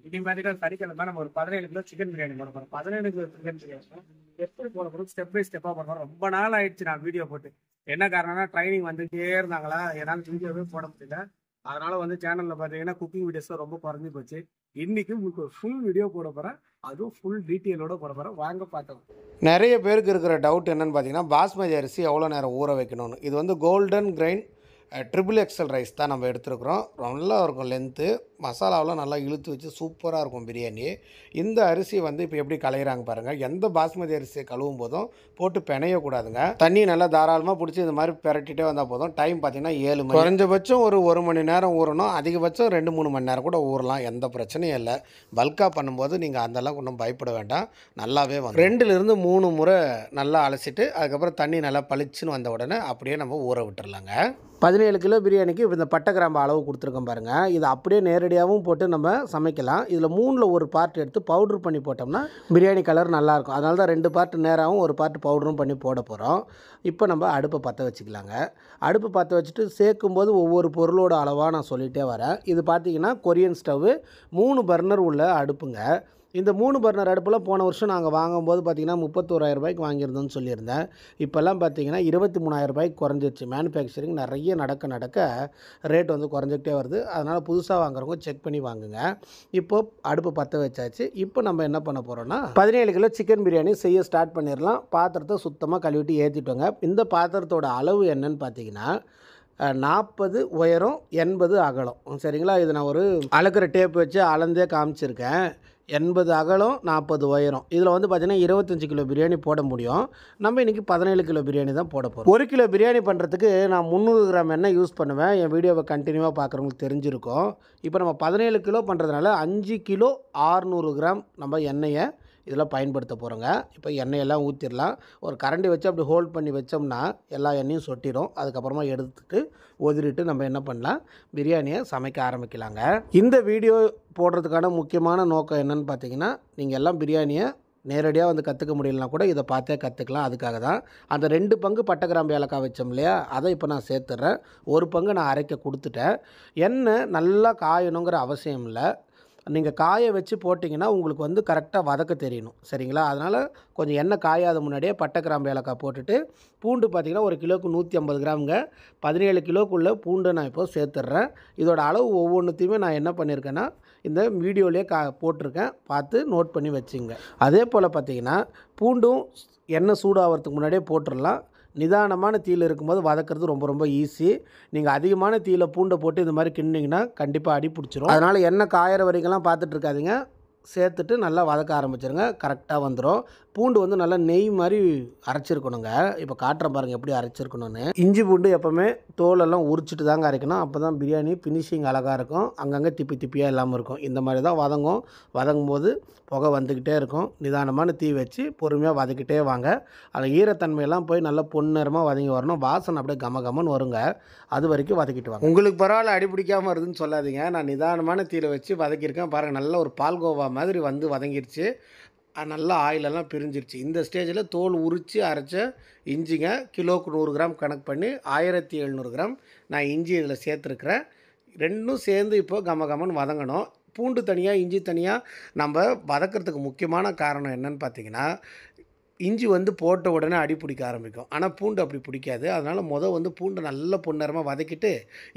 இன்னைக்கு பார்த்தீங்கன்னா சனிக்கிழமை நம்ம ஒரு 17 கிலோ சிக்கன் பிரியாணி போட போகிறோம். 17 கிலோ சிக்கன் பிரியாணி எப்படி போட போகிறோம், ஸ்டெப் பை ஸ்டெப்பாக போட போகிறோம். ரொம்ப நாள் ஆயிடுச்சு நான் வீடியோ போட்டு. என்ன காரணம்னா ட்ரைனிங் வந்துட்டே இருந்தாங்களா, என்னால் வீடியோவே போட முடியல. அதனால வந்து சேனலில் பார்த்தீங்கன்னா குக்கிங் வீடியோஸ்லாம் ரொம்ப குறைஞ்சி போச்சு. இன்னைக்கு உங்களுக்கு ஒரு ஃபுல் வீடியோ போட போகிறேன், அதுவும் ஃபுல் டீட்டெயிலோட போட போகிறேன். வாங்க பார்த்தோம். நிறைய பேருக்கு இருக்கிற டவுட் என்னென்னு பார்த்தீங்கன்னா, பாஸ்மதி அரிசி எவ்வளோ நேரம் ஊற வைக்கணும்னு. இது வந்து golden grain triple XL rice தான் நம்ம எடுத்துருக்குறோம். நல்லா இருக்கும் லென்த்து, மசாலாவெலாம் நல்லா இழுத்து வச்சு சூப்பராக இருக்கும் பிரியாணி. இந்த அரிசி வந்து இப்போ எப்படி களையிறாங்க பாருங்கள். எந்த பாஸ்மதி அரிசியை கழுவும் போதும் போட்டு பிணையக்கூடாதுங்க. தண்ணி நல்லா தாராளமாக பிடிச்சி இந்த மாதிரி பிரட்டிகிட்டே வந்தால் போதும். டைம் பார்த்திங்கன்னா 7 மணி. குறைஞ்சபட்சம் ஒரு 1 மணி நேரம் ஊறணும், அதிகபட்சம் 2-3 மணி நேரம் கூட ஊறலாம், எந்த பிரச்சனையும் இல்லை. பல்காக பண்ணும்போது நீங்கள் அந்தளவுக்கு ஒன்றும் பயப்பட வேண்டாம், நல்லாவே வந்து 2லேருந்து 3 முறை நல்லா அலசிட்டு அதுக்கப்புறம் தண்ணி நல்லா பளிச்சுன்னு வந்த உடனே அப்படியே நம்ம ஊற விட்டுறலாங்க. 17 கிலோ பிரியாணிக்கு இந்த பட்டை கிராம்பு அளவு கொடுத்துருக்கோம் பாருங்கள். இது அப்படியே நேரடியாகவும் போட்டு நம்ம சமைக்கலாம். இதில் 3ல் ஒரு பார்ட் எடுத்து பவுட்ரு பண்ணி போட்டோம்னா பிரியாணி கலர் நல்லாயிருக்கும். அதனால தான் 2 பார்ட் நேராகவும் ஒரு பார்ட் பவுடரும் பண்ணி போட போகிறோம். இப்போ நம்ம அடுப்பை பற்ற வச்சுக்கலாங்க. அடுப்பு பற்ற வச்சுட்டு சேர்க்கும்போது ஒவ்வொரு பொருளோட அளவாக நான் சொல்லிகிட்டே வரேன். இது பார்த்திங்கன்னா கொரியன் ஸ்டவ்வு 3 பர்னர் உள்ள அடுப்புங்க. இந்த 3 பர்னர் அடுப்பில் போன வருஷம் நாங்கள் வாங்கும்போது பார்த்திங்கன்னா 31,000 ரூபாய்க்கு வாங்கியிருந்தோன்னு சொல்லியிருந்தேன். இப்போல்லாம் பார்த்திங்கன்னா 23,000 ரூபாய்க்கு குறைஞ்சிருச்சு. மேனுஃபேக்சரிங் நிறைய நடக்க ரேட் வந்து குறைஞ்சிக்கிட்டே வருது. அதனால் புதுசாக வாங்குறவங்க செக் பண்ணி வாங்குங்க. இப்போது அடுப்பு பற்ற வச்சாச்சு. இப்போ நம்ம என்ன பண்ண போகிறோன்னா 17 கிலோ சிக்கன் பிரியாணி செய்ய ஸ்டார்ட் பண்ணிடலாம். பாத்திரத்தை சுத்தமாக கழுவிட்டு ஏற்றிட்டோங்க. இந்த பாத்திரத்தோட அளவு என்னன்னு பார்த்தீங்கன்னா 40 உயரம் 80 அகலம். சரிங்களா? இது நான் ஒரு அளக்கிற டேப் வச்சு அளந்தே காமிச்சிருக்கேன். 80 அகலம் 40 உயரம். இதில் வந்து பார்த்திங்கன்னா 25 கிலோ பிரியாணி போட முடியும். நம்ம இன்றைக்கி 17 கிலோ பிரியாணி தான் போட போகிறோம். 1 கிலோ பிரியாணி பண்ணுறதுக்கு நான் 300 கிராம் எண்ணெய் யூஸ் பண்ணுவேன். என் வீடியோவை கண்டினியூவாக பார்க்குறவங்களுக்கு தெரிஞ்சிருக்கும். இப்போ நம்ம 17 கிலோ பண்ணுறதுனால 5 கிலோ 600 கிராம் நம்ம எண்ணெயை இதில் பயன்படுத்த போகிறோங்க. இப்போ எண்ணெயெல்லாம் ஊற்றிடலாம். ஒரு கரண்டி வச்சு அப்படி ஹோல்ட் பண்ணி வச்சோம்னா எல்லா எண்ணெயும் சொட்டிடும். அதுக்கப்புறமா எடுத்துட்டு ஒதிரிட்டு நம்ம என்ன பண்ணலாம், பிரியாணியை சமைக்க ஆரம்பிக்கலாங்க. இந்த வீடியோ போடுறதுக்கான முக்கியமான நோக்கம் என்னென்னு பார்த்தீங்கன்னா, நீங்கள் எல்லாம் பிரியாணியை நேரடியாக வந்து கற்றுக்க முடியலனா கூட இதை பார்த்தே கற்றுக்கலாம். அதுக்காக தான் அந்த 2 பங்கு பட்டை கிராம்பு ஏலக்காய் வச்சோம் இல்லையா, அதை இப்போ நான் சேர்த்துட்றேன். 1 பங்கு நான் அரைக்க கொடுத்துட்டேன். எண்ணெய் நல்லா காயணுங்கிற அவசியம் இல்லை. நீங்கள் காய வச்சு போட்டிங்கன்னா உங்களுக்கு வந்து கரெக்டாக வதக்க தெரியணும். சரிங்களா? அதனால் கொஞ்சம் எண்ணெய் காயாத முன்னாடியே பட்டை கிராம்பு ஏலக்காய் போட்டுட்டு, பூண்டு பார்த்திங்கன்னா 1 கிலோவுக்கு 150 கிராமுங்க. 17 கிலோக்குள்ளே பூண்டை நான் இப்போ சேர்த்துட்றேன். இதோட அளவு ஒவ்வொன்றுத்தையுமே நான் என்ன பண்ணியிருக்கேன்னா இந்த வீடியோலேயே போட்டிருக்கேன், பார்த்து நோட் பண்ணி வச்சுங்க. அதே போல் பார்த்திங்கன்னா பூண்டும் எண்ணெய் சூடாகிறதுக்கு முன்னாடியே போட்டுடலாம். நிதானமான தீயில் இருக்கும்போது வதக்கிறது ரொம்ப ரொம்ப ஈஸி. நீங்கள் அதிகமான தீயில் பூண்டை போட்டு இந்த மாதிரி கிண்டிங்கன்னா கண்டிப்பாக அடி பிடிச்சிரும். அதனால் எண்ணெய் காயிற வரைக்கும்லாம் பார்த்துட்டு இருக்காதீங்க, சேர்த்துட்டு நல்லா வதக்க ஆரம்பிச்சிருங்க. கரெக்டாக வந்துடும். பூண்டு வந்து நல்லா நெய் மாதிரி அரைச்சிருக்கணுங்க. இப்போ காட்டுறேன் பாருங்கள் எப்படி அரைச்சிருக்கணும்னு. இஞ்சி பூண்டு எப்போவுமே தோலெல்லாம் உரிச்சிட்டு தாங்க அரைக்கணும். அப்போ தான் பிரியாணி ஃபினிஷிங் அழகாக இருக்கும். அங்கங்கே திப்பியாக இல்லாமல் இருக்கும். இந்த மாதிரி தான் வதங்கும் போது புகை வந்துக்கிட்டே இருக்கும். நிதானமான தீ வச்சு பொறுமையாக வதக்கிட்டே வாங்க. அதில் ஈரத்தன்மையெல்லாம் போய் நல்லா பொன்னிறமாக வதங்கி வரணும். வாசனை அப்படியே கமகமன்னு வருங்க. அது வரைக்கும் வதக்கிட்டு வாங்க. உங்களுக்கு பரவாயில்ல அடி பிடிக்காமல் வருதுன்னு சொல்லாதீங்க. நான் நிதானமான தீயில் வச்சு வதக்கியிருக்கேன் பாருங்கள். நல்ல ஒரு பால்கோவா மாதிரி வந்து வதங்கிருச்சு. நல்லா ஆயிலெல்லாம் பிரிஞ்சிருச்சு. இந்த ஸ்டேஜில் தோல் உரித்து அரைச்ச இஞ்சிங்க கிலோவுக்கு 100 கிராம் கணக்கு பண்ணி 1700 கிராம் நான் இஞ்சி இதில் சேர்த்துருக்குறேன். ரெண்டும் சேர்ந்து இப்போ கமகமன்னு வதங்கணும். பூண்டு தனியாக இஞ்சி தனியாக நம்ம வதக்கிறதுக்கு முக்கியமான காரணம் என்னன்னு பார்த்தீங்கன்னா, இஞ்சி வந்து போட்ட உடனே அடி பிடிக்க ஆரம்பிக்கும். ஆனால் பூண்டு அப்படி பிடிக்காது. அதனால் வந்து பூண்டை நல்ல பொன்னிறமாக வதக்கிட்டு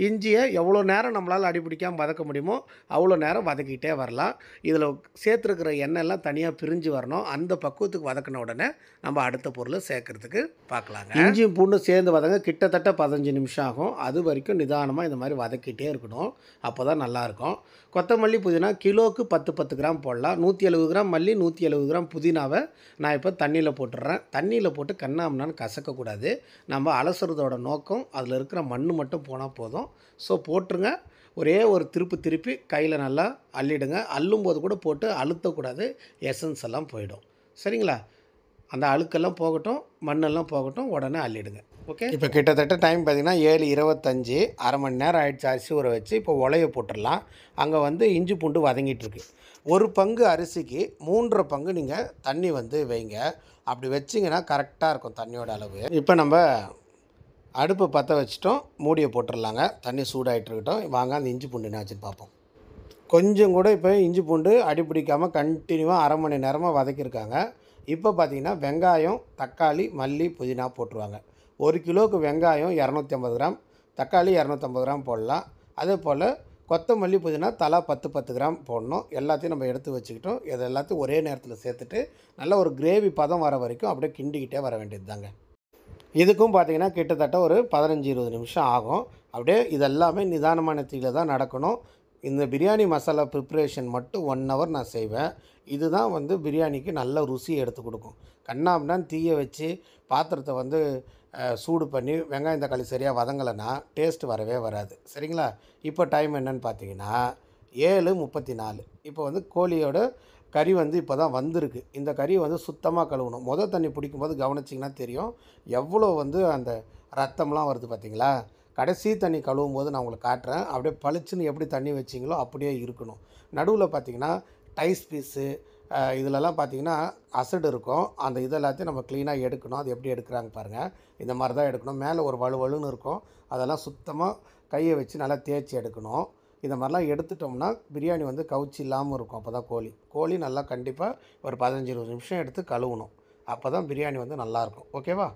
இஞ்சியை எவ்வளோ நேரம் நம்மளால் அடி பிடிக்காமல் வதக்க முடியுமோ அவ்வளோ நேரம் வதக்கிட்டே வரலாம். இதில் சேர்த்துருக்கிற எண்ணெய்லாம் தனியாக பிரிஞ்சு வரணும். அந்த பக்குவத்துக்கு வதக்கின உடனே நம்ம அடுத்த பொருளை சேர்க்குறதுக்கு பார்க்கலாங்க. இஞ்சியும் பூண்டும் சேர்ந்து வதங்க கிட்டத்தட்ட 15 நிமிஷம் ஆகும். அது வரைக்கும் நிதானமாக இந்த மாதிரி வதக்கிட்டே இருக்கணும். அப்போ தான் நல்லாயிருக்கும். கொத்தமல்லி புதினா கிலோவுக்கு 10 கிராம் போடலாம். 170 கிராம் மல்லி 170 கிராம் புதினாவை நான் இப்போ தண்ணியில் போட்டுடுறேன். தண்ணியில் போட்டு கண்ணாமண்ணான்னு கசக்கக்கூடாது. நம்ம அலசுறதோட நோக்கம் அதில் இருக்கிற மண் மட்டும் போனால் போதும். ஸோ போட்டுருங்க. ஒரே ஒரு திருப்பி கையில் நல்லா அள்ளிடுங்க. அள்ளும்போது கூட போட்டு அழுத்தக்கூடாது. எசன்ஸ் எல்லாம் போயிடும். சரிங்களா? அந்த அழுக்கெல்லாம் போகட்டும், மண்ணெல்லாம் போகட்டும், உடனே அள்ளிடுங்க. ஓகே. இப்போ கிட்டத்தட்ட டைம் பார்த்திங்கன்னா 7:25, அரை மணி நேரம் ஆகிடுச்சு அரிசி ஊற வச்சு. இப்போ உலைய போட்டுடலாம். அங்கே வந்து இஞ்சி பூண்டு வதங்கிட்டுருக்கு. 1 பங்கு அரிசிக்கு 3.5 பங்கு நீங்கள் தண்ணி வந்து வைங்க. அப்படி வச்சிங்கன்னா கரெக்டாக இருக்கும் தண்ணியோட அளவு. இப்போ நம்ம அடுப்பை பற்ற வச்சிட்டோம். மூடியை போட்டுடலாங்க. தண்ணி சூடாகிட்டு இருக்கட்டும். வாங்க அந்த இஞ்சி பூண்டு என்னாச்சுன்னு பார்ப்போம். கொஞ்சம் கூட இப்போ இஞ்சி பூண்டு அடி பிடிக்காமல் கண்டினியூவாக அரை மணி நேரமாக வதக்கியிருக்காங்க. இப்போ பார்த்தீங்கன்னா வெங்காயம், தக்காளி, மல்லி, புதினா போட்டுருவாங்க. 1 கிலோவுக்கு வெங்காயம் 250 கிராம், தக்காளி 250 கிராம் போடலாம். அதே போல் கொத்தமல்லி, புதினா தலா 10 கிராம் போடணும். எல்லாத்தையும் நம்ம எடுத்து வச்சுக்கிட்டோம். இது எல்லாத்தையும் ஒரே நேரத்தில் சேர்த்துட்டு நல்ல ஒரு கிரேவி பதம் வர வரைக்கும் அப்படியே கிண்டிக்கிட்டே வர வேண்டியது தாங்க. இதுக்கும் பார்த்தீங்கன்னா கிட்டத்தட்ட ஒரு 15-20 நிமிஷம் ஆகும். அப்படியே இதெல்லாமே நிதானமான தீயில தான் நடக்கணும். இந்த பிரியாணி மசாலா ப்ரிப்ரேஷன் மட்டும் 1 ஹவர் நான் செய்வேன். இதுதான் வந்து பிரியாணிக்கு நல்ல ருசியை எடுத்து கொடுக்கும். கண்ணாபின்னான்னு தீயை வச்சு பாத்திரத்தை வந்து சூடு பண்ணி வெங்காயம் தக்காளி சரியாக வதங்கலைன்னா டேஸ்ட் வரவே வராது. சரிங்களா? இப்போ டைம் என்னன்னு பார்த்தீங்கன்னா 7:34. இப்போ வந்து கோழியோட கறி வந்து இப்போ தான் வந்திருக்கு. இந்த கறியை வந்து சுத்தமாக கழுவணும். தண்ணி பிடிக்கும்போது கவனிச்சிங்கன்னா தெரியும் எவ்வளோ வந்து அந்த ரத்தம்லாம் வருது பார்த்தீங்களா? கடைசி தண்ணி கழுவும் போது நான் உங்களுக்கு காட்டுறேன். அப்படியே பளிச்சுன்னு எப்படி தண்ணி வச்சிங்களோ அப்படியே இருக்கணும். நடுவில் பார்த்தீங்கன்னா டைஸ் பீஸு இதிலலாம் பார்த்தீங்கன்னா அசடு இருக்கும். அந்த இதெல்லாத்தையும் நம்ம க்ளீனாக எடுக்கணும். அது எப்படி எடுக்கிறாங்க பாருங்கள். இந்த மாதிரி தான் எடுக்கணும். மேலே ஒரு வலுவலுன்னு இருக்கும். அதெல்லாம் சுத்தமாக கையை வச்சு நல்லா தேய்ச்சி எடுக்கணும். இந்த மாதிரிலாம் எடுத்துட்டோம்னா பிரியாணி வந்து கவுச்சி இல்லாமல் இருக்கும். அப்போ தான் கோழி நல்லா கண்டிப்பாக ஒரு 15-20 நிமிஷம் எடுத்து கழுவணும். அப்போ தான் பிரியாணி வந்து நல்லாயிருக்கும். ஓகேவா?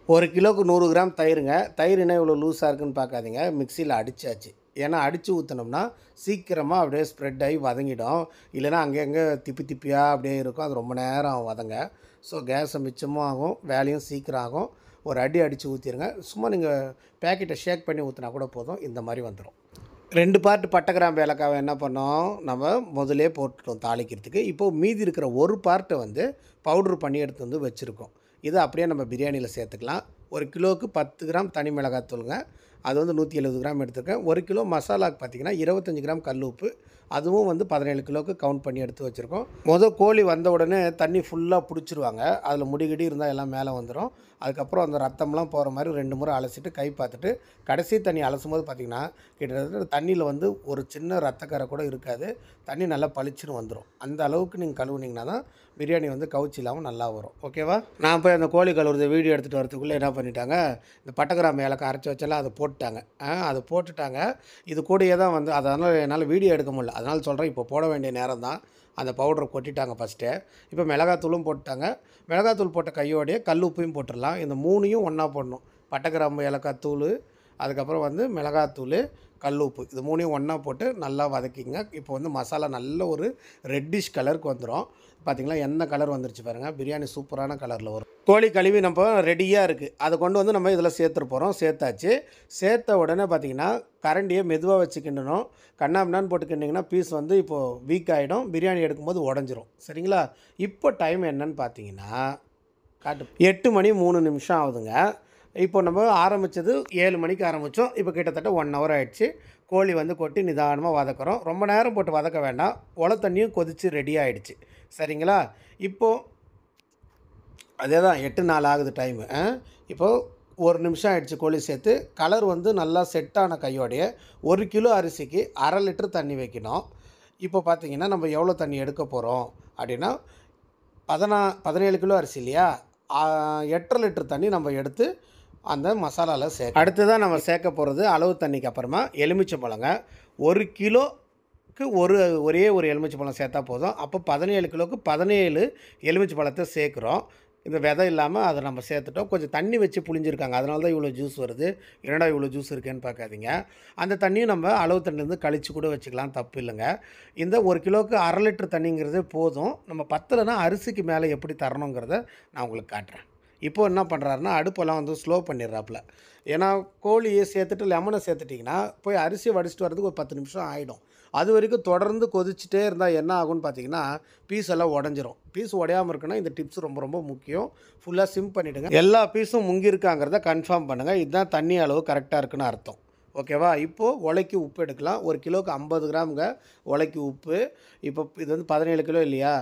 1 கிலோவுக்கு 100 கிராம் தயிருங்க. தயிர் என்ன இவ்வளோ லூஸாக இருக்குதுன்னு பார்க்காதீங்க. மிக்சியில் அடித்தாச்சு. ஏன்னா அடித்து ஊற்றினோம்னா சீக்கிரமாக அப்படியே ஸ்ப்ரெட் ஆகி வதங்கிடும். இல்லைனா அங்கங்கே திப்பியாக அப்படியே இருக்கும். அது ரொம்ப நேரம் வதங்க. ஸோ கேஸை மிச்சமும் ஆகும், வேலையும் சீக்கிரம் ஆகும். ஒரு அடி அடித்து ஊற்றிடுங்க. சும்மா நீங்கள் பேக்கெட்டை ஷேக் பண்ணி ஊற்றினா கூட போதும். இந்த மாதிரி வந்துடும். 2 பார்ட் பட்டை கிராம்பு ஏலக்காவை என்ன பண்ணோம், நம்ம முதலே போட்டுட்டோம் தாளிக்கிறதுக்கு. இப்போது மீதி இருக்கிற ஒரு பார்ட்டை வந்து பவுட்ரு பண்ணி எடுத்து வந்து வச்சுருக்கோம். இதை அப்படியே நம்ம பிரியாணியில் சேர்த்துக்கலாம். 1 கிலோவுக்கு 10 கிராம் தனி மிளகாத்தூளுங்க. அது வந்து 170 கிராம் எடுத்துருக்கேன். 1 கிலோ மசாலாவுக்கு பார்த்திங்கன்னா 25 கிராம் கல் உப்பு. அதுவும் வந்து 17 கிலோவுக்கு கவுண்ட் பண்ணி எடுத்து வச்சுருக்கோம். கோழி வந்த உடனே தண்ணி ஃபுல்லாக பிடிச்சிருவாங்க. அதில் முடிகிடி இருந்தால் எல்லாம் மேலே வந்துடும். அதுக்கப்புறம் அந்த ரத்தம்லாம் போகிற மாதிரி 2 முறை அலசிட்டு கை பார்த்துட்டு கடைசி தண்ணி அலசும் போது பார்த்திங்கன்னா கிட்டத்தட்ட தண்ணியில் வந்து ஒரு சின்ன ரத்தக்கரை கூட இருக்காது. தண்ணி நல்லா பளிச்சுன்னு வந்துடும். அந்த அளவுக்கு நீங்கள் கழுவுனீங்கன்னா தான் பிரியாணி வந்து கவுச்சி இல்லாமல் நல்லா வரும். ஓகேவா? நான் போய் அந்த கோழி கழுவுறத வீடியோ எடுத்துகிட்டு வரதுக்குள்ளே என்ன பண்ணிட்டாங்க, இந்த பட்டை கிராம்பு ஏலக்காய் அரைச்சி வச்சாலும் அதை போட்டுட்டாங்க. அதை போட்டுட்டாங்க. இது கூடயே தான் வந்து அதனால் என்னால் வீடியோ எடுக்க முடியல. அதனால் சொல்கிறேன், இப்போ போட வேண்டிய நேரம் தான். அந்த பவுடரை கொட்டிட்டாங்க ஃபஸ்ட்டே. இப்போ மிளகாத்தூளும் போட்டுட்டாங்க. மிளகாத்தூள் போட்ட கையோடையே கல் உப்பையும் போட்டுடலாம். இந்த 3யும் ஒன்றா போடணும். பட்டை கிராம்பு ஏலக்காய் தூள், அதுக்கப்புறம் வந்து மிளகாத்தூள், கல் உப்பு, இது 3யும் ஒன்றா போட்டு நல்லா வதக்கிங்க. இப்போ வந்து மசாலா நல்ல ஒரு ரெட்டிஷ் கலருக்கு வந்துடும். பார்த்திங்களா என்ன கலர் வந்துருச்சு பாருங்கள். பிரியாணி சூப்பரான கலரில் வரும். கோழி கழுவி நம்ம ரெடியாக இருக்குது. அதை கொண்டு வந்து நம்ம இதில் சேர்த்துட்டு போகிறோம். சேர்த்தாச்சு. சேர்த்த உடனே பார்த்திங்கன்னா கரண்டியை மெதுவாக வச்சு கிண்டணும். கண்ணாபின்னான்னு போட்டு கிண்டிங்கன்னா பீஸ் வந்து இப்போது வீக் ஆகிடும். பிரியாணி எடுக்கும்போது உடஞ்சிரும். சரிங்களா? இப்போ டைம் என்னன்னு பார்த்தீங்கன்னா 8 மணி 3 நிமிஷம் ஆகுதுங்க. இப்போ நம்ம ஆரம்பித்தது 7 மணிக்கு ஆரம்பித்தோம். இப்போ கிட்டத்தட்ட 1 ஹவர் ஆகிடுச்சு. கோழி வந்து கொட்டி நிதானமாக வதக்குறோம். ரொம்ப நேரம் போட்டு வதக்க வேண்டாம். உலை தண்ணியும் கொதித்து ரெடி ஆகிடுச்சு. சரிங்களா? இப்போது அதே தான் 8:04 ஆகுது டைமு. இப்போது 1 நிமிஷம் ஆகிடுச்சு கோழி சேர்த்து. கலர் வந்து நல்லா செட்டான கையோடைய 1 கிலோ அரிசிக்கு 1/2 லிட்டர் தண்ணி வைக்கணும். இப்போ பார்த்தீங்கன்னா நம்ம எவ்வளோ தண்ணி எடுக்க போகிறோம் அப்படின்னா 17 கிலோ அரிசி இல்லையா, 8.5 லிட்டர் தண்ணி நம்ம எடுத்து அந்த மசாலாவில் சேர்க்க. அடுத்ததான் நம்ம சேர்க்க போகிறது அளவு தண்ணிக்கு அப்புறமா எலுமிச்சை பழங்க. 1 கிலோக்கு ஒரே ஒரு எலுமிச்சை பழம் சேர்த்தா போதும். அப்போ 17 கிலோவுக்கு 17 எலுமிச்சை பழத்தை சேர்க்குறோம். இந்த விதை இல்லாமல் அதை நம்ம சேர்த்துட்டோம். கொஞ்சம் தண்ணி வச்சு புளிஞ்சிருக்காங்க. அதனால தான் இவ்வளோ ஜூஸ் வருது. என்னடா இவ்வளோ ஜூஸ் இருக்கேன்னு பார்க்காதீங்க. அந்த தண்ணியும் நம்ம அளவு தண்ணிலேருந்து கழிச்சு கூட வச்சுக்கலாம், தப்பு இல்லைங்க. இந்த 1 கிலோவுக்கு 1/2 லிட்டர் தண்ணிங்கிறது போதும். நம்ம பத்தலைன்னா அரிசிக்கு மேலே எப்படி தரணுங்கிறத நான் உங்களுக்கு காட்டுறேன். இப்போது என்ன பண்ணுறாருன்னா அடுப்பெல்லாம் வந்து ஸ்லோ பண்ணிடுறாப்புல. ஏன்னா கோழியை சேர்த்துட்டு லெமனை சேர்த்துட்டிங்கன்னா போய் அரிசியை வடிச்சிட்டு வரதுக்கு ஒரு 10 நிமிஷம் ஆகிடும். அது வரைக்கும் தொடர்ந்து கொதிச்சுட்டே இருந்தால் என்ன ஆகும்னு பார்த்தீங்கன்னா பீஸ் எல்லாம் உடஞ்சிரும். பீஸ் உடையாமல் இருக்குன்னா இந்த டிப்ஸ் ரொம்ப ரொம்ப முக்கியம். ஃபுல்லாக சிம் பண்ணிவிடுங்க. எல்லா பீஸும் முங்கியிருக்காங்கிறத கன்ஃபார்ம் பண்ணுங்கள். இதுதான் தண்ணி அளவு கரெக்டாக இருக்குன்னு அர்த்தம். ஓகேவா? இப்போது உலைக்கு உப்பு எடுக்கலாம். 1 கிலோவுக்கு 50 கிராமுங்க உலைக்கு உப்பு. இப்போ இது வந்து 17 கிலோ இல்லையா,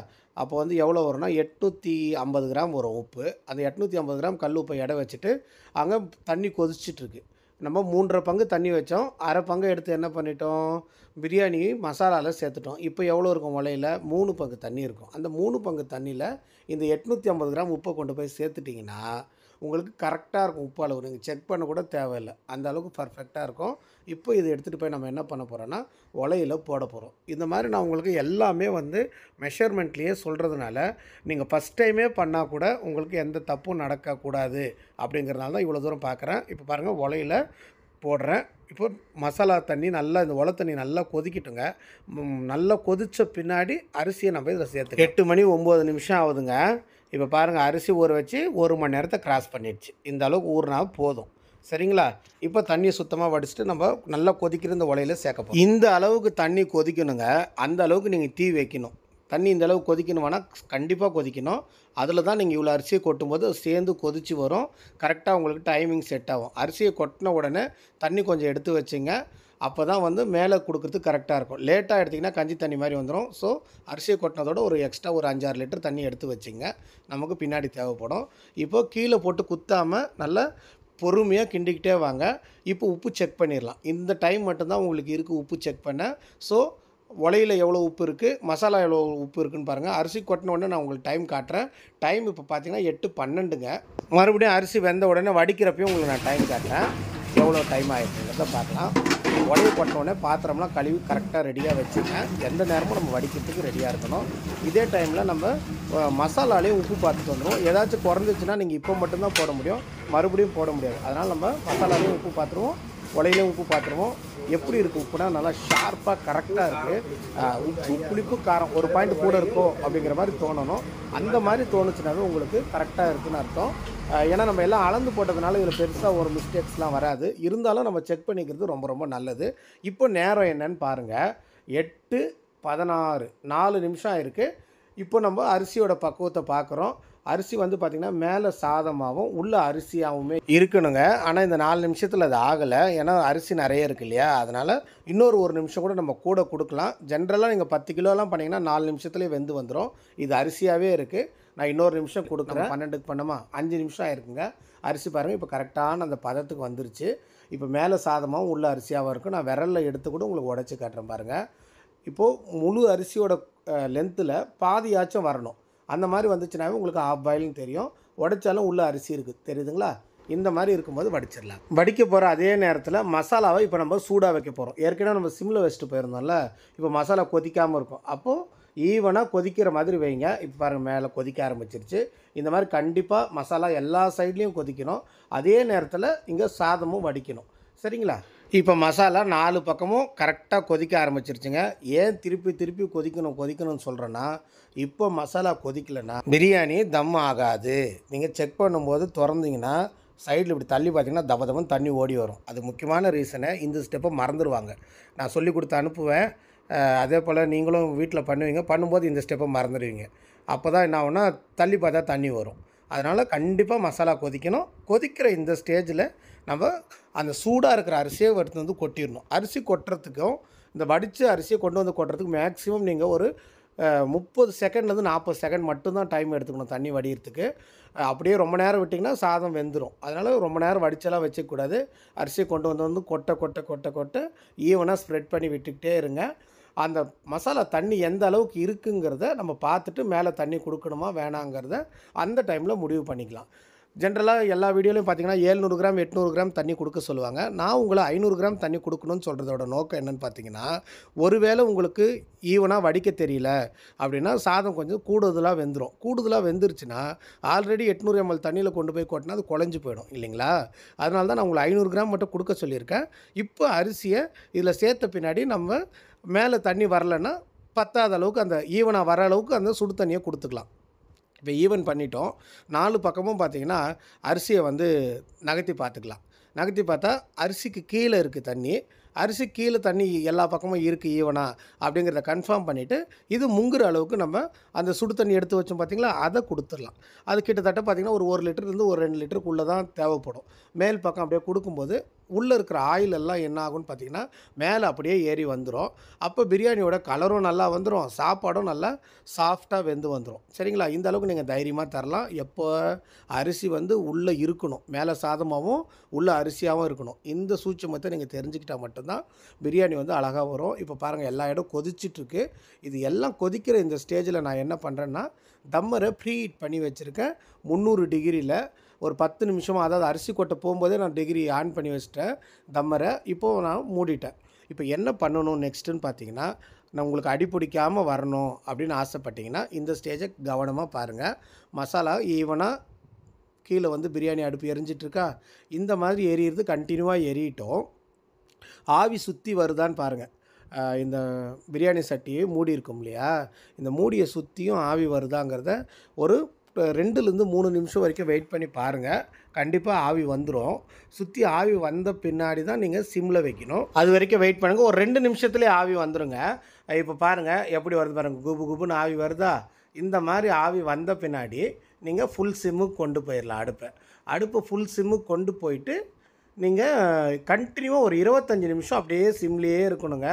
அப்போ வந்து எவ்வளோ வரும்னா 850 கிராம் வரும் உப்பு. அந்த 850 கிராம் கல் உப்பை எடை வச்சுட்டு அங்கே தண்ணி கொதிச்சிட்ருக்கு. நம்ம 3.5 பங்கு தண்ணி வச்சோம். 1/2 பங்கு எடுத்து என்ன பண்ணிட்டோம், பிரியாணி மசாலாவில் சேர்த்துட்டோம். இப்போ எவ்வளோ இருக்கும் உலையில், 3 பங்கு தண்ணி இருக்கும். அந்த 3 பங்கு தண்ணியில் இந்த 850 கிராம் உப்பை கொண்டு போய் சேர்த்துட்டிங்கன்னா உங்களுக்கு கரெக்டாக இருக்கும் உப்பு அளவு. நீங்கள் செக் பண்ண கூட தேவையில்லை, அந்த அளவுக்கு பர்ஃபெக்டாக இருக்கும். இப்போ இதை எடுத்துகிட்டு போய் நம்ம என்ன பண்ண போகிறோன்னா உலையில் போட போகிறோம். இந்த மாதிரி நான் உங்களுக்கு எல்லாமே வந்து மெஷர்மெண்ட்லேயே சொல்கிறதுனால நீங்கள் ஃபஸ்ட் டைமே பண்ணால் கூட உங்களுக்கு எந்த தப்பும் நடக்கக்கூடாது அப்படிங்கிறதுனால தான் இவ்வளோ தூரம் பார்க்குறேன். இப்போ பாருங்கள் உலையில் போடுறேன். இப்போ மசாலா தண்ணி நல்லா, இந்த உலை தண்ணி நல்லா கொதிக்கட்டுங்க. நல்லா கொதித்த பின்னாடி அரிசியை நம்ம இதில் சேர்த்து 8 மணி 9 நிமிஷம் ஆகுதுங்க. இப்போ பாருங்கள் அரிசி ஊற வச்சு 1 மணி நேரத்தை கிராஸ் பண்ணிடுச்சு. இந்த அளவுக்கு ஊறினா போதும், சரிங்களா? இப்போ தண்ணியை சுத்தமாக வடிச்சிட்டு நம்ம நல்லா கொதிக்கிற இந்த உலையில் சேர்க்க போகிறோம். இந்த அளவுக்கு தண்ணி கொதிக்கணுங்க, அந்த அளவுக்கு நீங்கள் தீ வைக்கணும். தண்ணி இந்த அளவுக்கு கொதிக்கணுமானா கண்டிப்பாக கொதிக்கணும். அதில் தான் நீங்கள் இவ்வளோ அரிசியை கொட்டும்போது சேர்ந்து கொதித்து வரும். கரெக்டாக உங்களுக்கு டைமிங் செட் ஆகும். அரிசியை கொட்டின உடனே தண்ணி கொஞ்சம் எடுத்து வச்சுங்க. அப்போ தான் வந்து மேலே கொடுக்குறதுக்கு கரெக்டாக இருக்கும். லேட்டாக எடுத்திங்கன்னா கஞ்சி தண்ணி மாதிரி வந்துடும். ஸோ அரிசியை கொட்டினதோட ஒரு எக்ஸ்ட்ரா ஒரு 5-6 லிட்டர் தண்ணி எடுத்து வச்சுங்க, நமக்கு பின்னாடி தேவைப்படும். இப்போது கீழே போட்டு குத்தாமல் நல்லா பொறுமையாக கிண்டிக்கிட்டே வாங்க. இப்போ உப்பு செக் பண்ணிடலாம். இந்த டைம் மட்டும்தான் உங்களுக்கு இருக்குது உப்பு செக் பண்ண. ஸோ உலையில் எவ்வளோ உப்பு இருக்குது, மசாலா எவ்வளோ உப்பு இருக்குதுன்னு பாருங்கள். அரிசி கொட்டின உடனே நான் உங்களுக்கு டைம் காட்டுறேன். டைம் இப்போ பார்த்தீங்கன்னா 8:12ங்க. மறுபடியும் அரிசி வெந்த உடனே வடிக்கிறப்பையும் உங்களுக்கு நான் டைம் காட்டுறேன், எவ்வளோ டைம் ஆகிடுச்சுங்கிறத பார்க்கலாம். உலையை கொட்டின உடனே பாத்திரம்லாம் கழுவி கரெக்டாக ரெடியாக வச்சுங்க. எந்த நேரமும் நம்ம வடிக்கிறதுக்கு ரெடியாக இருக்கணும். இதே டைமில் நம்ம மசாலாலேயும் உப்பு பார்த்துட்டு வந்துடும். ஏதாச்சும் குறைஞ்சிச்சுன்னா நீங்கள் இப்போ மட்டும்தான் போட முடியும், மறுபடியும் போட முடியாது. அதனால் நம்ம மசாலாலேயும் உப்பு பார்த்துருவோம், உலையிலையும் உப்பு பார்த்துருவோம். எப்படி இருக்குது உப்புனா நல்லா ஷார்ப்பாக கரெக்டாக இருக்குது. உப்பு புளிப்பு காரம் ஒரு பாயிண்ட் கூட இருக்கோ அப்படிங்கிற மாதிரி தோணணும். அந்த மாதிரி தோணுச்சுனாவே உங்களுக்கு கரெக்டாக இருக்குதுன்னு அர்த்தம். ஏன்னா நம்ம எல்லாம் அளந்து போட்டதுனால இதில் பெருசாக ஒரு மிஸ்டேக்ஸ்லாம் வராது. இருந்தாலும் நம்ம செக் பண்ணிக்கிறது ரொம்ப ரொம்ப நல்லது. இப்போ நேரம் என்னன்னு பாருங்கள், 8:16, 4 நிமிஷம் இருக்குது. இப்போ நம்ம அரிசியோட பக்குவத்தை பார்க்குறோம். அரிசி வந்து பார்த்திங்கன்னா மேலே சாதமாகவும் உள்ள அரிசியாகவுமே இருக்கணுங்க. ஆனால் இந்த 4 நிமிஷத்தில் அது ஆகலை, ஏன்னா அரிசி நிறைய இருக்குது இல்லையா? அதனால் இன்னொரு 1 நிமிஷம் கூட நம்ம கூட கொடுக்கலாம். ஜென்ரலாக நீங்கள் 10 கிலோலாம் பண்ணிங்கன்னா 4 நிமிஷத்துலேயே வெந்து வந்துடும். இது அரிசியாகவே இருக்குது. நான் இன்னொரு நிமிஷம் கொடுக்குறேன். 12க்கு பண்ணோமா, 5 நிமிஷம் ஆயிருக்குங்க. அரிசி பாருங்கள் இப்போ கரெக்டான அந்த பதத்துக்கு வந்துருச்சு. இப்போ மேலே சாதமாகவும் உள்ள அரிசியாகவும் இருக்கும். நான் விரலில் எடுத்து கூட உங்களுக்கு உடச்சி காட்டுறேன் பாருங்கள். இப்போது முழு அரிசியோட லென்த்தில் பாதியாச்சும் வரணும். அந்த மாதிரி வந்துச்சுனாவே உங்களுக்கு ஆஃப் பாயில்னு தெரியும். உடைச்சாலும் உள்ள அரிசி இருக்குது, தெரியுதுங்களா? இந்த மாதிரி இருக்கும்போது வடிச்சிடலாம். வடிக்க போகிற அதே நேரத்தில் மசாலாவை இப்போ நம்ம சூடாக வைக்க போகிறோம். ஏற்கனவே நம்ம சிம்மில் வச்சுட்டு போயிருந்தோம்ல, இப்போ மசாலா கொதிக்காமல் இருக்கும். அப்போது ஈவனாக கொதிக்கிற மாதிரி வைங்க. இப்போ பாருங்கள் மேலே கொதிக்க ஆரம்பிச்சிருச்சு. இந்த மாதிரி கண்டிப்பாக மசாலா எல்லா சைட்லேயும் கொதிக்கணும். அதே நேரத்தில் இங்கே சாதமும் வடிக்கணும், சரிங்களா? இப்போ மசாலா 4 பக்கமும் கரெக்டாக கொதிக்க ஆரம்பிச்சிருச்சுங்க. ஏன் திருப்பி திருப்பி கொதிக்கணும்னு சொல்கிறேன்னா, இப்போ மசாலா கொதிக்கலைன்னா பிரியாணி தம் ஆகாது. நீங்கள் செக் பண்ணும்போது திறந்தீங்கன்னா சைடில் இப்படி தள்ளி பார்த்தீங்கன்னா தபதபன்னு தண்ணி ஓடி வரும். அது முக்கியமான ரீசனை இந்த ஸ்டெப்பை மறந்துடுவாங்க. நான் சொல்லி கொடுத்து அனுப்புவேன். அதே போல் நீங்களும் வீட்டில் பண்ணுவீங்க. பண்ணும்போது இந்த ஸ்டெப்பை மறந்துடுவீங்க. அப்போ தான் என்ன ஆகுனா தள்ளி பார்த்தா தண்ணி வரும். அதனால் கண்டிப்பாக மசாலா கொதிக்கணும். கொதிக்கிற இந்த ஸ்டேஜில் நம்ம அந்த சூடாக இருக்கிற அரிசியை எடுத்து வந்து கொட்டிடணும். அரிசி கொட்டுறதுக்கும் இந்த வடித்த அரிசியை கொண்டு வந்து கொட்டுறதுக்கு மேக்ஸிமம் நீங்கள் ஒரு 30 செகண்ட்லேருந்து 40 செகண்ட் மட்டும்தான் டைம் எடுத்துக்கணும் தண்ணி வடிகிறதுக்கு. அப்படியே ரொம்ப நேரம் விட்டிங்கன்னா சாதம் வெந்துடும். அதனால் ரொம்ப நேரம் வடிச்செல்லாம் வச்சுக்கூடாது. அரிசியை கொண்டு வந்து கொட்ட ஈவனாக ஸ்ப்ரெட் பண்ணி விட்டுக்கிட்டே இருங்க. அந்த மசாலா தண்ணி எந்த அளவுக்கு இருக்குங்கிறத நம்ம பார்த்துட்டு மேலே தண்ணி கொடுக்கணுமா வேணாங்கிறத அந்த டைமில் முடிவு பண்ணிக்கலாம். ஜென்ரலாக எல்லா வீடியோலையும் பார்த்தீங்கன்னா 700 கிராம் 800 கிராம் தண்ணி கொடுக்க சொல்லுவாங்க. நான் உங்களை 500 கிராம் தண்ணி கொடுக்கணும்னு சொல்கிறதோட நோக்கம் என்னென்னு பார்த்தீங்கன்னா, ஒருவேளை உங்களுக்கு ஈவனாக வடிக்க தெரியல அப்படின்னா சாதம் கொஞ்சம் கூடுதலாக வெந்துடும். கூடுதலாக வெந்துருச்சுன்னா ஆல்ரெடி 800 ml தண்ணியில் கொண்டு போய் கொட்டினா அது குழஞ்சி போயிடும் இல்லைங்களா? அதனால தான் நான் உங்களை 500 கிராம் மட்டும் கொடுக்க சொல்லியிருக்கேன். இப்போ அரிசியை இதில் சேர்த்த பின்னாடி நம்ம மேலே தண்ணி வரலைன்னா பத்தாத அளவுக்கு அந்த ஈவனாக வர அளவுக்கு அந்த சுடு தண்ணியை கொடுத்துக்கலாம். இப்போ ஈவன் பண்ணிட்டோம். 4 பக்கமும் பார்த்திங்கன்னா அரிசியை வந்து நகர்த்தி பார்த்துக்கலாம். நகர்த்தி பார்த்தா அரிசிக்கு கீழே இருக்குது தண்ணி. அரிசி கீழே தண்ணி எல்லா பக்கமும் இருக்குது ஈவனா அப்படிங்கிறத கன்ஃபார்ம் பண்ணிவிட்டு இது முங்குற அளவுக்கு நம்ம அந்த சுடு தண்ணி எடுத்து வச்சோம் பார்த்திங்களா, அதை கொடுத்துடலாம். அது கிட்டத்தட்ட பார்த்திங்கன்னா ஒரு 1 லிட்டர்லேருந்து ஒரு 2 லிட்டருக்குள்ளே தான் தேவைப்படும். மேல் பக்கம் அப்படியே கொடுக்கும்போது உள்ளே இருக்கிற ஆயில் எல்லாம் என்ன ஆகும்னு பார்த்திங்கன்னா மேலே அப்படியே ஏறி வந்துடும். அப்போ பிரியாணியோட கலரும் நல்லா வந்துடும், சாப்பாடும் நல்லா சாஃப்டாக வெந்து வந்துடும். சரிங்களா? இந்த அளவுக்கு நீங்கள் தைரியமாக தரலாம். எப்போ அரிசி வந்து உள்ளே இருக்கணும், மேலே சாதமாகவும் உள்ளே அரிசியாகவும் இருக்கணும். இந்த சூட்சமத்தை நீங்கள் தெரிஞ்சுக்கிட்டால் மட்டும்தான் பிரியாணி வந்து அழகாக வரும். இப்போ பாருங்கள் எல்லா இடம் கொதிச்சிட்ருக்கு. இது எல்லாம் கொதிக்கிற இந்த ஸ்டேஜில் நான் என்ன பண்ணுறேன்னா தம்மரை ப்ரீ ஹீட் பண்ணி வச்சுருக்கேன் 300 டிகிரியில். ஒரு 10 நிமிஷமாக, அதாவது அரிசி கொட்ட போகும்போதே நான் டிகிரி ஆன் பண்ணி வச்சிட்டேன் தம்மரை. இப்போது நான் மூடிட்டேன். இப்போ என்ன பண்ணணும் நெக்ஸ்ட்டுன்னு பார்த்தீங்கன்னா, நான் உங்களுக்கு அடி பிடிக்காமல் வரணும் அப்படின்னு ஆசைப்பட்டீங்கன்னா இந்த ஸ்டேஜை கவனமாக பாருங்கள். மசாலா ஈவனாக கீழே வந்து பிரியாணி அடுப்பு எரிஞ்சிட்ருக்கா, இந்த மாதிரி எரியிறது கண்டினியூவாக எரியட்டும். ஆவி சுற்றி வருதான்னு பாருங்கள். இந்த பிரியாணி சட்டியை மூடி இருக்கும் இல்லையா, இந்த மூடியை சுற்றியும் ஆவி வருதாங்கிறத ஒரு 2லேருந்து 3 நிமிஷம் வரைக்கும் வெயிட் பண்ணி பாருங்கள். கண்டிப்பாக ஆவி வந்துடும். சுற்றி ஆவி வந்த பின்னாடி தான் நீங்கள் சிம்மில் வைக்கணும். அது வரைக்கும் வெயிட் பண்ணுங்கள். ஒரு 2 நிமிஷத்துலேயே ஆவி வந்துடுங்க. இப்போ பாருங்கள் எப்படி வருது பாருங்கள், குபு குபுன்னு ஆவி வருதா. இந்த மாதிரி ஆவி வந்த பின்னாடி நீங்கள் ஃபுல் சிம்முக்கு கொண்டு போயிடலாம். அடுப்பை ஃபுல் சிம்முக்கு கொண்டு போயிட்டு நீங்கள் கண்டினியூவாக ஒரு 25 நிமிஷம் அப்படியே சிம்லேயே இருக்கணுங்க.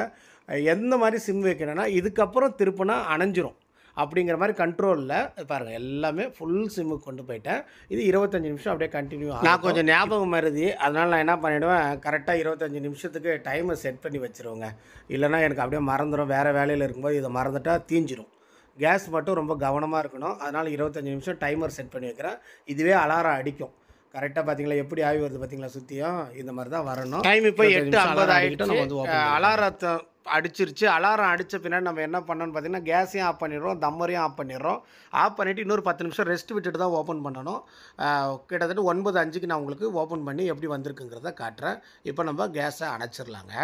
எந்த மாதிரி சிம் வைக்கணும்னா, இதுக்கப்புறம் திருப்பினா அணைஞ்சிரும் அப்படிங்கிற மாதிரி கண்ட்ரோலில் பாருங்கள். எல்லாமே ஃபுல் சிம்முக்கு கொண்டு போயிட்டேன். இது 25 நிமிஷம் அப்படியே கண்டினியூ. நான் கொஞ்சம் ஞாபகம் மருதி, அதனால் நான் என்ன பண்ணிவிடுவேன், கரெக்டாக 25 நிமிஷத்துக்கு டைமை செட் பண்ணி வச்சுருவேங்க. இல்லைனா எனக்கு அப்படியே மறந்துடும். வேறு வேலையில் இருக்கும்போது இதை மறந்துட்டால் தீஞ்சிரும். கேஸ் மட்டும் ரொம்ப கவனமாக இருக்கணும். அதனால் 25 நிமிஷம் டைமர் செட் பண்ணி வைக்கிறேன். இதுவே அலாரம் அடிக்கும். கரெக்டாக பார்த்தீங்களா எப்படி ஆவி வருது பார்த்தீங்களா, சுற்றியும் இந்த மாதிரி தான் வரணும். டைம் இப்போ 8:50 ஆகிட்டு நம்ம வந்து அலாரத்தை அடிச்சிருச்சு. அலாரம் அடித்த பின்னாடி நம்ம என்ன பண்ணணும்னு பார்த்தீங்கன்னா, கேஸையும் ஆஃப் பண்ணிடுறோம், தம்மரையும் ஆஃப் பண்ணிடுறோம். ஆஃப் பண்ணிவிட்டு இன்னொரு 10 நிமிஷம் ரெஸ்ட் விட்டுட்டு தான் ஓப்பன் பண்ணணும். கிட்டத்தட்ட 9:05க்கு நான் உங்களுக்கு ஓப்பன் பண்ணி எப்படி வந்திருக்குங்கிறத காட்டுறேன். இப்போ நம்ம கேஸை அணைச்சிடலாங்க.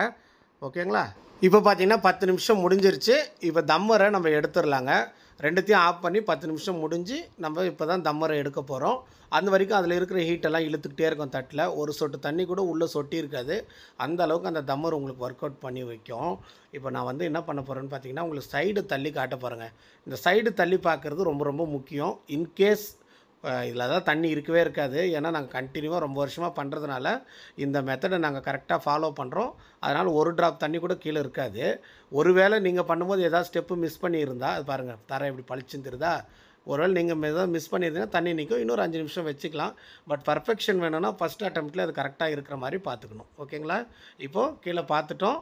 ஓகேங்களா? இப்போ பார்த்தீங்கன்னா 10 நிமிஷம் முடிஞ்சிருச்சு. இப்போ தம்மரை நம்ம எடுத்துடலாங்க. ரெண்டுத்தையும் ஆஃப் பண்ணி 10 நிமிஷம் முடிஞ்சு நம்ம இப்போ தான் தம்மரை எடுக்க போகிறோம். அந்த வரைக்கும் அதில் இருக்கிற ஹீட்டெல்லாம் இழுத்துக்கிட்டே இருக்கும் தட்டில். ஒரு சொட்டு தண்ணி கூட உள்ளே சொட்டி இருக்காது. அந்த அளவுக்கு அந்த தம்மர் உங்களுக்கு ஒர்க் அவுட் பண்ணி வைக்கும். இப்போ நான் வந்து என்ன பண்ண போகிறேன்னு பார்த்தீங்கன்னா, உங்களுக்கு சைடு தள்ளி காட்ட போகிறேங்க. இந்த சைடு தள்ளி பார்க்குறது ரொம்ப ரொம்ப முக்கியம். இன்கேஸ் இதில் தான் தண்ணி இருக்கவே இருக்காது. ஏன்னா நாங்கள் கண்டினியூவாக ரொம்ப வருஷமாக பண்ணுறதுனால இந்த மெத்தடை நாங்கள் கரெக்டாக ஃபாலோ பண்ணுறோம். அதனால் ஒரு ட்ராப் தண்ணி கூட கீழே இருக்காது. ஒருவேளை நீங்கள் பண்ணும்போது ஏதாவது ஸ்டெப்பு மிஸ் பண்ணியிருந்தால், அது பாருங்கள் தரை இப்படி பளிச்சுன்னு தெரியுதா. ஒருவேளை நீங்கள் ஏதாவது மிஸ் பண்ணியிருந்தீங்கன்னா தண்ணி நிற்கும். இன்னொரு 5 நிமிஷம் வச்சுக்கலாம். பட் பர்ஃபெக்ஷன் வேணும்னா ஃபஸ்ட் அட்டெம்ப்ட்டில் அது கரெக்டாக இருக்கிற மாதிரி பார்த்துக்கணும். ஓகேங்களா? இப்போது கீழே பார்த்துட்டோம்.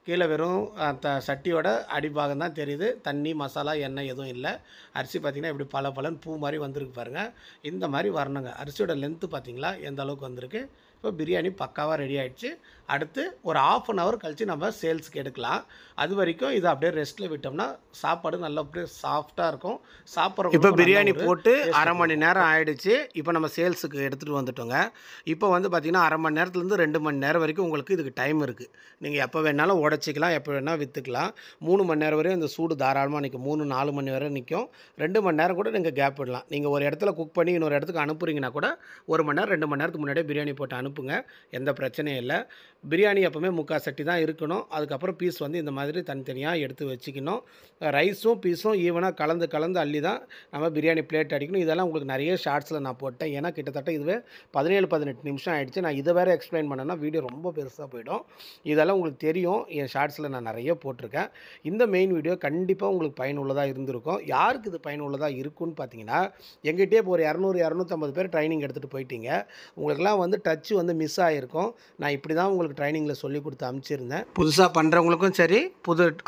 கீழே வெறும் அந்த சட்டியோட அடிபாகம் தான் தெரியுது. தண்ணி, மசாலா, எண்ணெய் எதுவும் இல்லை. அரிசி பார்த்திங்கன்னா இப்படி பலன்னு பூ மாதிரி வந்திருக்கு பாருங்கள். இந்த மாதிரி வரணுங்க. அரிசியோட லென்த்து பார்த்திங்களா எந்த அளவுக்கு வந்திருக்கு. இப்போ பிரியாணி பக்காவாக ரெடி ஆகிடுச்சு. அடுத்து ஒரு 1/2 hour கழித்து நம்ம சேல்ஸுக்கு எடுக்கலாம். அது வரைக்கும் இதை அப்படியே ரெஸ்ட்டில் விட்டோம்னா சாப்பாடு நல்லா அப்படியே சாஃப்டாக இருக்கும். சாப்பிட்றோம். இப்போ பிரியாணி போட்டு 1/2 மணி நேரம் ஆகிடுச்சு. இப்போ நம்ம சேல்ஸுக்கு எடுத்துகிட்டு வந்துட்டோங்க. இப்போ வந்து பார்த்திங்கன்னா 1/2 மணி நேரத்துலேருந்து 2 மணி நேரம் வரைக்கும் உங்களுக்கு இதுக்கு டைம் இருக்குது. நீங்கள் எப்போ வேணாலும் உடச்சிக்கலாம், எப்போ வேணால் விற்றுக்கலாம். 3 மணி நேரம் வரையும் இந்த சூடு தாராளமாக நிற்கும். 3-4 மணி வரை நிற்கும். 2 மணி நேரம் கூட நீங்கள் கேப் விடலாம். நீங்கள் ஒரு இடத்துல குக் பண்ணி இன்னொரு இடத்துக்கு அனுப்புறீங்கன்னா கூட 1 மணி நேரம் 2 மணி நேரத்துக்கு முன்னாடியே பிரியாணி போட்டு அனுப்புங்க. எந்த பிரச்சனையும் இல்லை. பிரியாணி எப்போவுமே 3/4 சட்டி தான் இருக்கணும். அதுக்கப்புறம் பீஸ் வந்து இந்த மாதிரி தனித்தனியாக எடுத்து வச்சுக்கணும். ரைஸும் பீஸும் ஈவனாக கலந்து அள்ளி தான் நம்ம பிரியாணி பிளேட் அடிக்கணும். இதெல்லாம் உங்களுக்கு நிறைய ஷார்ட்ஸில் நான் போட்டேன். ஏன்னா கிட்டத்தட்ட இதுவே 17-18 நிமிஷம் ஆகிடுச்சு. நான் இதை வேறு எக்ஸ்பிளைன் பண்ணேன்னா வீடியோ ரொம்ப பெருசாக போயிடும். இதெல்லாம் உங்களுக்கு தெரியும். என் ஷார்ட்ஸில் நான் நிறைய போட்டிருக்கேன். இந்த மெயின் வீடியோ கண்டிப்பாக உங்களுக்கு பயனுள்ளதாக இருந்திருக்கும். யாருக்கு இது பயனுள்ளதாக இருக்குன்னு பார்த்தீங்கன்னா, எங்கிட்டே இப்போ ஒரு 200-250 பேர் ட்ரைனிங் எடுத்துகிட்டு போயிட்டீங்க. உங்களுக்கெல்லாம் வந்து டச்சு வந்து மிஸ் ஆகிருக்கும். நான் இப்படி தான் உங்களுக்கு ட்ரைனிங்கில் சொல்லி கொடுத்து அனுப்பிச்சிருந்தேன். புதுசாக பண்ணுறவங்களுக்கும் சரி,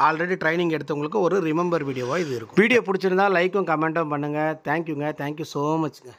ஆல்ரெடி ட்ரைனிங் எடுத்தவங்களுக்கும் ஒரு ரிமெம்பர் வீடியோவாக இது இருக்கும். வீடியோ பிடிச்சிருந்தா லைக்கும் கமெண்ட்டும் பண்ணுங்கள். தேங்க்யூங்க. Thank you so மச்ங்க.